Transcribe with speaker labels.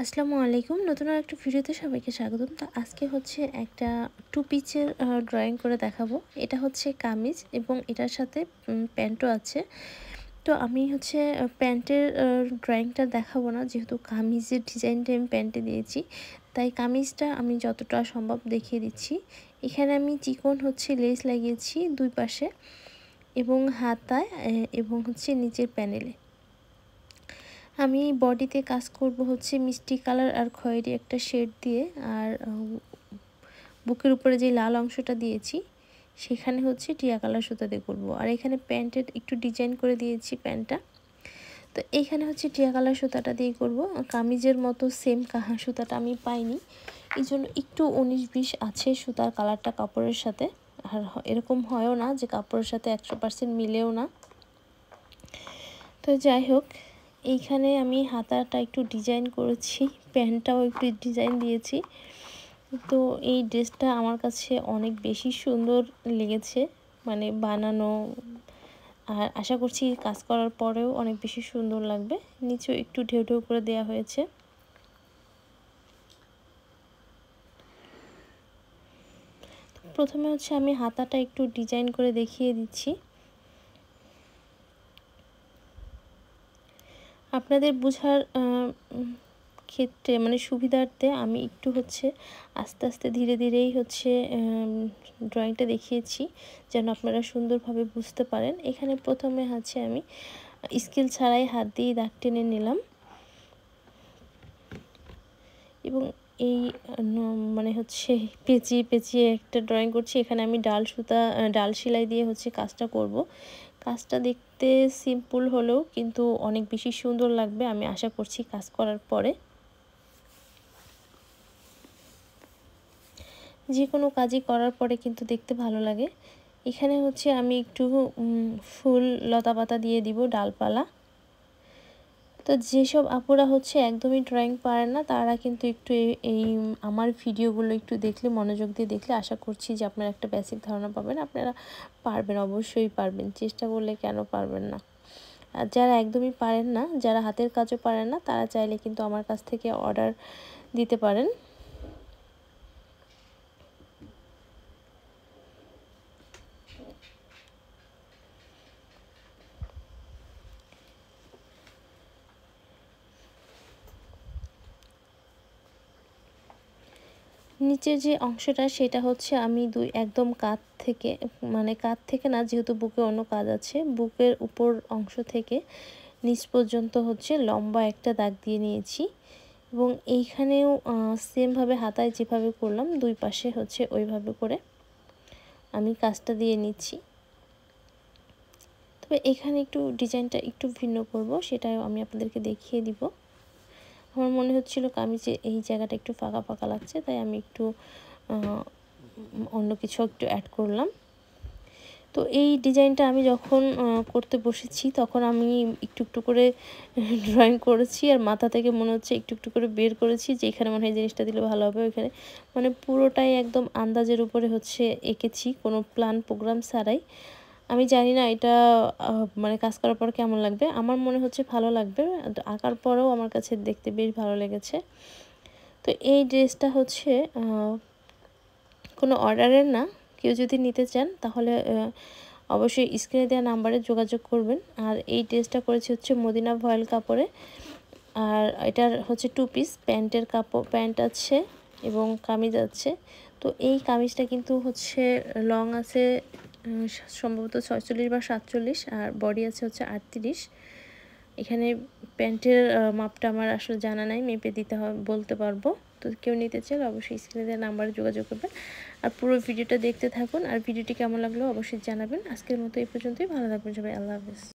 Speaker 1: আসসালামু আলাইকুম। নতুন আরেকটা ভিডিওতে সবাইকে স্বাগতম। তো আজকে হচ্ছে একটা টু পিচের ড্রয়িং করে দেখাবো। এটা হচ্ছে কামিজ এবং এটার সাথে প্যান্টও আছে। তো আমি হচ্ছে প্যান্টের ড্রয়িংটা দেখাবো না, যেহেতু কামিজের ডিজাইনটা আমি প্যান্টে দিয়েছি, তাই কামিজটা আমি যতটা সম্ভব দেখিয়ে দিচ্ছি। এখানে আমি চিকন হচ্ছে লেস লাগিয়েছি দুই পাশে এবং হাতায় এবং হচ্ছে নিচের প্যানেলে। আমি বডিতে কাজ করব হচ্ছে মিষ্টি কালার আর খয়েরি একটা শেড দিয়ে, আর বুকের উপরে যে লাল অংশটা দিয়েছি সেখানে হচ্ছে টিয়া কালার সুতা দিয়ে করবো। আর এখানে প্যান্টের একটু ডিজাইন করে দিয়েছি প্যান্টটা, তো এইখানে হচ্ছে টিয়া কালার সুতাটা দিয়ে করব। কামিজের মতো সেম সুতাটা আমি পাইনি, এই জন্য একটু 19-20 আছে সুতার কালারটা কাপড়ের সাথে। আর এরকম হয়ও না যে কাপড়ের সাথে 100% মিলেও না। তো যাই হোক, এইখানে আমি হাতাটা একটু ডিজাইন করেছি, প্যান্টটাও একটু ডিজাইন দিয়েছি। তো এই ড্রেসটা আমার কাছে অনেক বেশি সুন্দর লেগেছে, মানে বানানো, আর আশা করছি কাজ করার পরেও অনেক বেশি সুন্দর লাগবে। নিচেও একটু ঢেউ ঢেউ করে দেওয়া হয়েছে। প্রথমে হচ্ছে আমি হাতাটা একটু ডিজাইন করে দেখিয়ে দিচ্ছি আপনাদের বোঝার ক্ষেত্রে, মানে সুবিধার্থে আমি একটু হচ্ছে আস্তে আস্তে ধীরে ধীরেই হচ্ছে ড্রয়িংটা দেখিয়েছি, যেন আপনারা সুন্দরভাবে বুঝতে পারেন। এখানে প্রথমে হচ্ছে আমি স্কেল ছাড়াই হাত দিয়ে দাগ টেনে নিলাম এবং এই মানে হচ্ছে পেঁচিয়ে পেঁচিয়ে একটা ড্রয়িং করছি। এখানে আমি ডাল সেলাই দিয়ে হচ্ছে কাজটা করব। কাজটা দেখতে সিম্পল হলেও কিন্তু অনেক বেশি সুন্দর লাগবে, আমি আশা করছি কাজ করার পরে। যে কোনো কাজই করার পরে কিন্তু দেখতে ভালো লাগে। এখানে হচ্ছে আমি একটু ফুল লতা পাতা দিয়ে দিব, ডালপালা। তো যেসব আপুরা হচ্ছে একদমই ড্রয়িং পারেন না, তারা কিন্তু একটু এই আমার ভিডিওগুলো একটু দেখলে, মনোযোগ দিয়ে দেখলে আশা করছি যে আপনারা একটা বেসিক ধারণা পাবেন। আপনারা পারবেন, অবশ্যই পারবেন, চেষ্টা করলে কেন পারবেন না। আর যারা একদমই পারেন না, যারা হাতের কাজও পারেন না, তারা চাইলে কিন্তু আমার কাছ থেকে অর্ডার দিতে পারেন। নিচের যে অংশটা সেটা হচ্ছে আমি একদম কাঁধ থেকে, মানে কাঁধ থেকে না, যেহেতু বুকে অন্য কাজ আছে, বুকের উপর অংশ থেকে নিচ পর্যন্ত হচ্ছে লম্বা একটা দাগ দিয়ে নিয়েছি। এবং এইখানেও সেমভাবে হাতায় যেভাবে করলাম দুই পাশে হচ্ছে ওইভাবে করে আমি কাজটা দিয়ে নিচ্ছি। তবে এখানে একটু ডিজাইনটা একটু ভিন্ন করব, সেটাও আমি আপনাদেরকে দেখিয়ে দিব। আমার মনে হচ্ছিল কামিজে এই জায়গাটা একটু ফাঁকা ফাঁকা লাগছে, তাই আমি একটু অন্য কিছু একটু অ্যাড করলাম। তো এই ডিজাইনটা আমি যখন করতে বসেছি তখন আমি একটু একটু করে ড্রয়িং করেছি, আর মাথা থেকে মনে হচ্ছে একটু একটু করে বের করেছি যে এখানে মনে হয় জিনিসটা দিলে ভালো হবে ওইখানে, মানে পুরোটাই একদম আন্দাজের উপরে হচ্ছে এঁকেছি, কোনো প্ল্যান প্রোগ্রাম ছাড়াই। আমি জানি না এটা মানে কাজ করার পর কেমন লাগবে, আমার মনে হচ্ছে ভালো লাগবে। আঁকার পরেও আমার কাছে দেখতে বেশ ভালো লেগেছে। তো এই ড্রেসটা হচ্ছে কোনো অর্ডারের না, কেউ যদি নিতে চান তাহলে অবশ্যই স্ক্রিনে দেওয়া নাম্বারে যোগাযোগ করবেন। আর এই ড্রেসটা করেছি হচ্ছে মদিনা ভয়েল কাপড়ে, আর এটার হচ্ছে টু পিস প্যান্টের কাপড়, প্যান্ট আছে এবং কামিজ আছে। তো এই কামিজটা কিন্তু হচ্ছে লং আছে সম্ভবত 46 বা 47, আর বডি আছে হচ্ছে 38। এখানে প্যান্টের মাপটা আমার আসলে জানা নাই, মেপে দিতে হবে, বলতে পারবো। তো কেউ নিতে চাইলে অবশ্যই স্ক্রিনে দেওয়া নাম্বারে যোগাযোগ করবেন। আর পুরো ভিডিওটা দেখতে থাকুন, আর ভিডিওটি কেমন লাগলো অবশ্যই জানাবেন। আজকের মতো এই পর্যন্তই, ভালো থাকবেন সবাই, আল্লাহ হাফেজ।